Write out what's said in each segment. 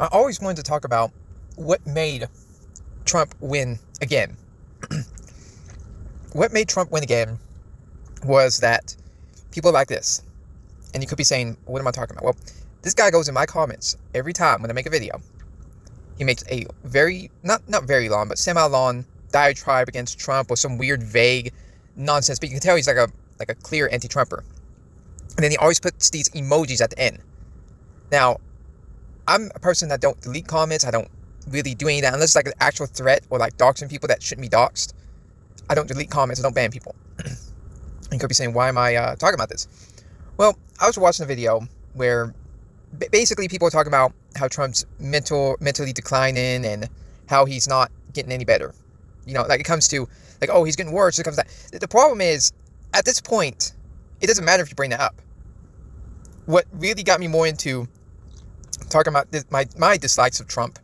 I always wanted to talk about what made Trump win again. What made Trump win again was that people like this. And you could be saying, what am I talking about? Well, this guy goes in my comments every time when I make a video. He makes a very, not very long, but semi-long diatribe against Trump or some weird, vague nonsense. But you can tell he's like a clear anti-Trumper. And then he always puts these emojis at the end. Now, I'm a person that don't delete comments. I don't really do any of that unless it's like an actual threat or like doxing people that shouldn't be doxed. I don't delete comments. I don't ban people. You could be saying, why am I talking about this? Well, I was watching a video where basically people are talking about how Trump's mentally declining and how he's not getting any better. You know, like it comes to like, oh, he's getting worse. It comes to that. The problem is, at this point, it doesn't matter if you bring that up. What really got me more into talking about my dislikes of Trump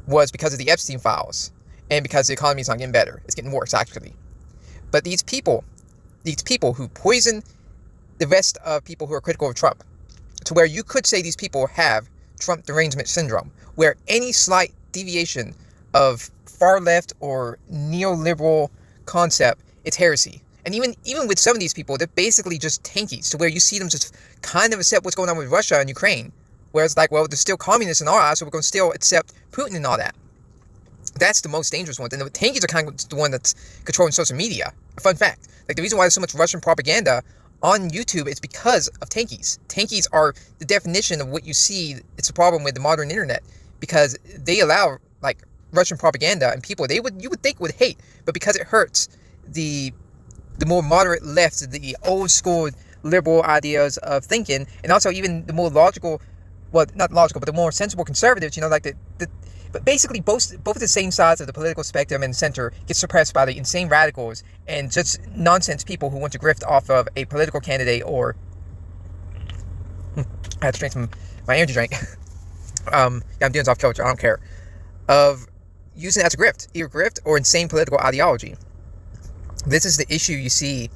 was because of the Epstein files and because the economy is not getting better. It's getting worse, actually. But these people who poison the rest of people who are critical of Trump, to where you could say these people have Trump derangement syndrome, where any slight deviation of far left or neoliberal concept, it's heresy. And even with some of these people, they're basically just tankies, to where you see them just kind of accept what's going on with Russia and Ukraine. Whereas like, well, they're still communists in our eyes, so we're going to still accept Putin and all that. That's the most dangerous one. And the tankies are kind of the one that's controlling social media. A fun fact. Like the reason why there's so much Russian propaganda on YouTube is because of tankies. Tankies are the definition of what you see. It's a problem with the modern internet because they allow like Russian propaganda and people you would think would hate, but because it hurts the more moderate left, the old school liberal ideas of thinking, and also even the more logical, well, not logical, but the more sensible conservatives, you know, like but basically both of the same sides of the political spectrum and center get suppressed by the insane radicals and just nonsense people who want to grift off of a political candidate or I had to drink some my energy drink. Yeah, I'm doing this off kilter, I don't care. Of using it as a grift, either grift or insane political ideology. This is the issue you see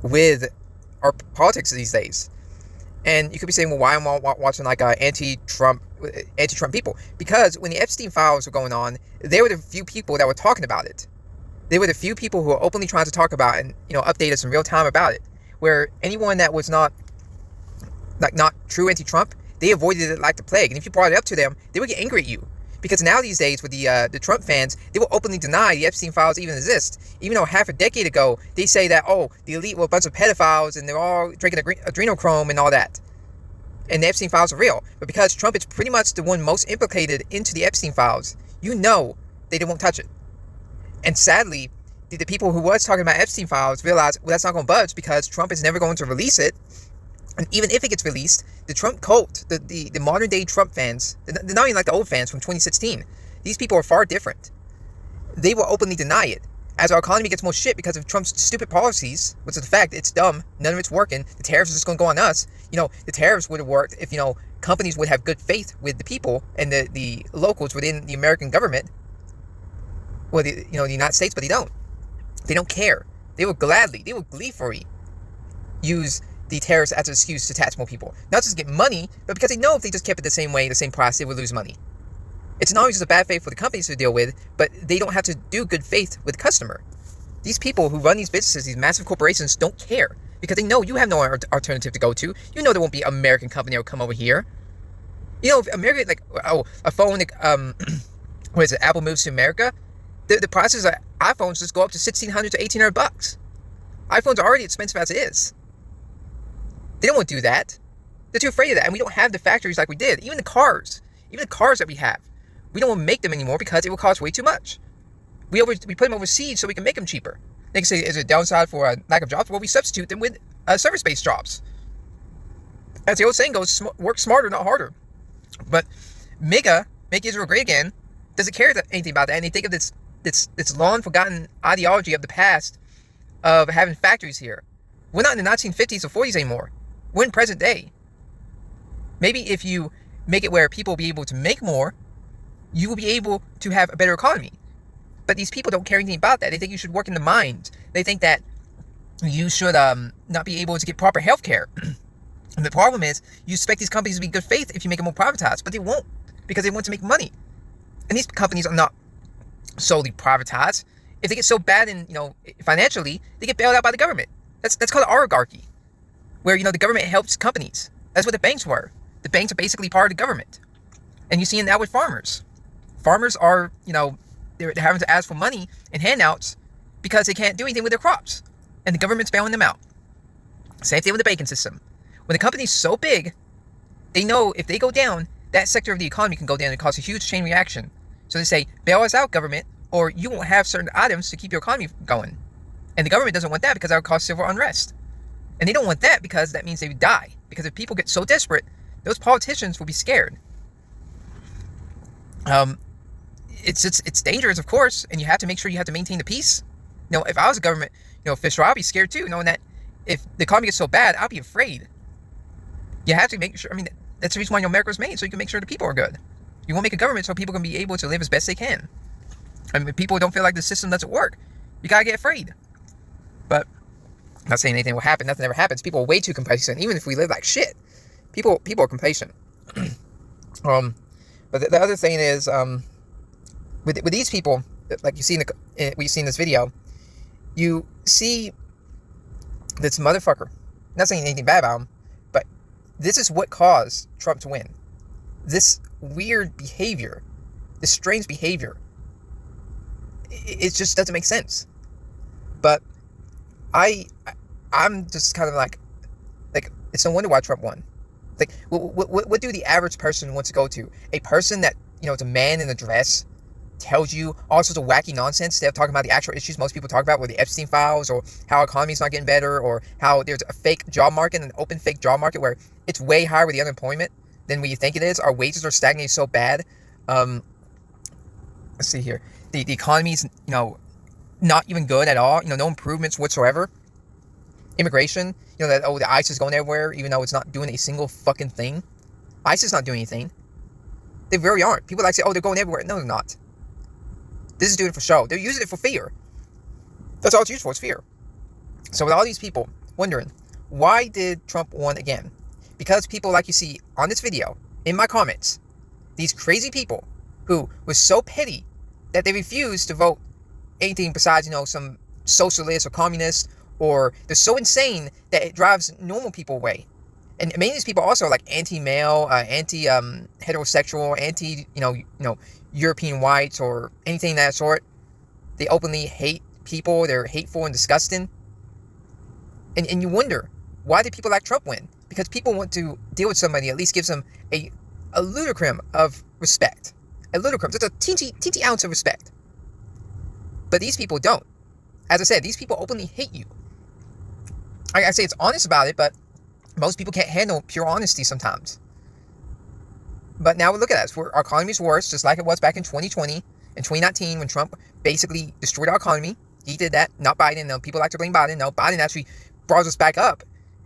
with our politics these days. And you could be saying, well, why am I watching like anti-Trump people? Because when the Epstein files were going on, there were the few people that were talking about it. They were the few people who were openly trying to talk about and, you know, update us in real time about it. Where anyone that was not true anti-Trump, they avoided it like the plague. And if you brought it up to them, they would get angry at you. Because now these days with the Trump fans, they will openly deny the Epstein files even exist. Even though half a decade ago, they say that, oh, the elite were a bunch of pedophiles and they're all drinking adrenochrome and all that. And the Epstein files are real. But because Trump is pretty much the one most implicated into the Epstein files, you know they won't touch it. And sadly, the people who was talking about Epstein files realized, well, that's not going to budge because Trump is never going to release it. And even if it gets released, the Trump cult, the modern day Trump fans, they're not even like the old fans from 2016. These people are far different. They will openly deny it. As our economy gets more shit because of Trump's stupid policies, which is the fact it's dumb, none of it's working, the tariffs are just going to go on us. You know, the tariffs would have worked if, you know, companies would have good faith with the people and the locals within the American government. Well, the United States, but they don't. They don't care. They will gleefully use the tariffs as an excuse to tax more people. Not just to get money, but because they know if they just kept it the same way, the same price, they would lose money. It's not always just a bad faith for the companies to deal with, but they don't have to do good faith with the customer. These people who run these businesses, these massive corporations, don't care because they know you have no alternative to go to. You know there won't be an American company that will come over here. You know, if America, like, a phone, what is it, Apple moves to America, the prices of iPhones just go up to $1,600 to $1,800. iPhones are already expensive as it is. They don't want to do that. They're too afraid of that. And we don't have the factories like we did. Even the cars that we have, we don't want to make them anymore because it will cost way too much. We put them overseas so we can make them cheaper. They can say, is it a downside for a lack of jobs? Well, we substitute them with service-based jobs. As the old saying goes, work smarter, not harder. But MAGA, Make Israel Great Again, doesn't care anything about that. And they think of this long-forgotten ideology of the past of having factories here. We're not in the 1950s or 40s anymore. We're in present day. Maybe if you make it where people will be able to make more, you will be able to have a better economy. But these people don't care anything about that. They think you should work in the mines. They think that you should not be able to get proper health care. And the problem is, you expect these companies to be good faith if you make them more privatized, but they won't. because they want to make money. And these companies are not solely privatized. If they get so bad in, financially, they get bailed out by the government. That's called an oligarchy, where, the government helps companies. That's what the banks were. The banks are basically part of the government. And you see it now with farmers. Farmers are, they're having to ask for money and handouts because they can't do anything with their crops. And the government's bailing them out. Same thing with the banking system. When the company's so big, they know if they go down, that sector of the economy can go down and cause a huge chain reaction. So they say, bail us out, government, or you won't have certain items to keep your economy going. And the government doesn't want that because that would cause civil unrest. And they don't want that because that means they would die. Because if people get so desperate, those politicians will be scared. It's dangerous, of course, and you have to make sure you have to maintain the peace. If I was a government, official, I'd be scared too, knowing that if the economy gets so bad, I'd be afraid. You have to make sure. That's the reason why America was made, so you can make sure the people are good. You won't make a government so people can be able to live as best they can. If people don't feel like the system doesn't work, you gotta get afraid. But I'm not saying anything will happen. Nothing ever happens. People are way too complacent. Even if we live like shit, people are complacent. But the other thing is, with these people, like you see what you see in this video, you see this motherfucker. I'm not saying anything bad about him, but this is what caused Trump to win. This weird behavior, this strange behavior. It just doesn't make sense. But I'm just kind of like it's no wonder why Trump won. Like, what do the average person want to go to? A person that, is a man in a dress, tells you all sorts of wacky nonsense instead of talking about the actual issues most people talk about, with the Epstein files, or how our economy's not getting better, or how there's a fake job market, an open fake job market where it's way higher with the unemployment than what you think it is. Our wages are stagnating so bad. Let's see here. The economy's, not even good at all. No improvements whatsoever. Immigration, that the ICE is going everywhere, even though it's not doing a single fucking thing. ICE is not doing anything. They really aren't. People like say, they're going everywhere. No, they're not. This is doing it for show. They're using it for fear. That's all it's used for. It's fear. So with all these people wondering, why did Trump win again? Because people, like you see on this video, in my comments, these crazy people who were so petty that they refused to vote anything besides, some socialist or communist, or they're so insane that it drives normal people away. And many of these people also are like anti-male, anti-heterosexual, anti, European whites, or anything of that sort. They openly hate people. They're hateful and disgusting. And you wonder, why did people like Trump win? Because people want to deal with somebody that at least gives them a ludicrum of respect. A ludicrum, just a teensy ounce of respect. But these people don't. As I said, these people openly hate you. I say it's honest about it, but most people can't handle pure honesty sometimes. But now look at us. Our economy's worse, just like it was back in 2020 and 2019 when Trump basically destroyed our economy. He did that, not Biden. No, people like to blame Biden. No, Biden actually brought us back up.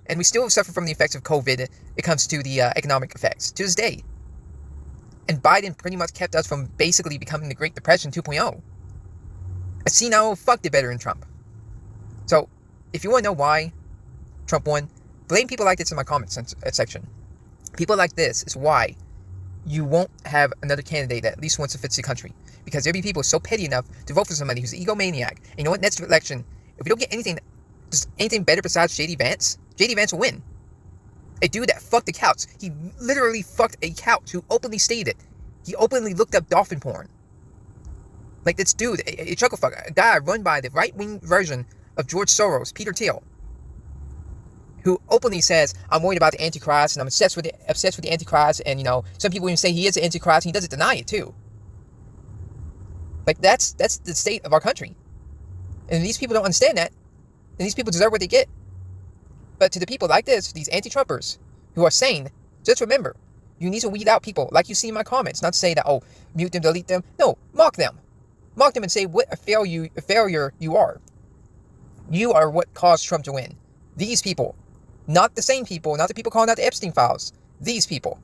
And we still suffer from the effects of COVID when it comes to the economic effects to this day. And Biden pretty much kept us from basically becoming the Great Depression 2.0. A senile fuck did better than Trump. So, if you want to know why Trump won, blame people like this in my comments section. People like this is why you won't have another candidate that at least wants to fix the country. Because there'll be people so petty enough to vote for somebody who's an egomaniac. And you know what? Next election, if we don't get anything better besides J.D. Vance will win. A dude that fucked a couch. He literally fucked a couch, who openly stated it. He openly looked up dolphin porn. Like this dude, a chuckle fucker, a guy run by the right-wing version of George Soros, Peter Thiel, who openly says, I'm worried about the Antichrist, and I'm obsessed with the Antichrist, and, some people even say he is the Antichrist, and he doesn't deny it, too. Like, that's the state of our country. And these people don't understand that, and these people deserve what they get. But to the people like this, these anti-Trumpers, who are sane, just remember, you need to weed out people, like you see in my comments, not to say that, mute them, delete them. No, mock them. Mock them and say what a failure you are. You are what caused Trump to win. These people. Not the same people, not the people calling out the Epstein files. These people.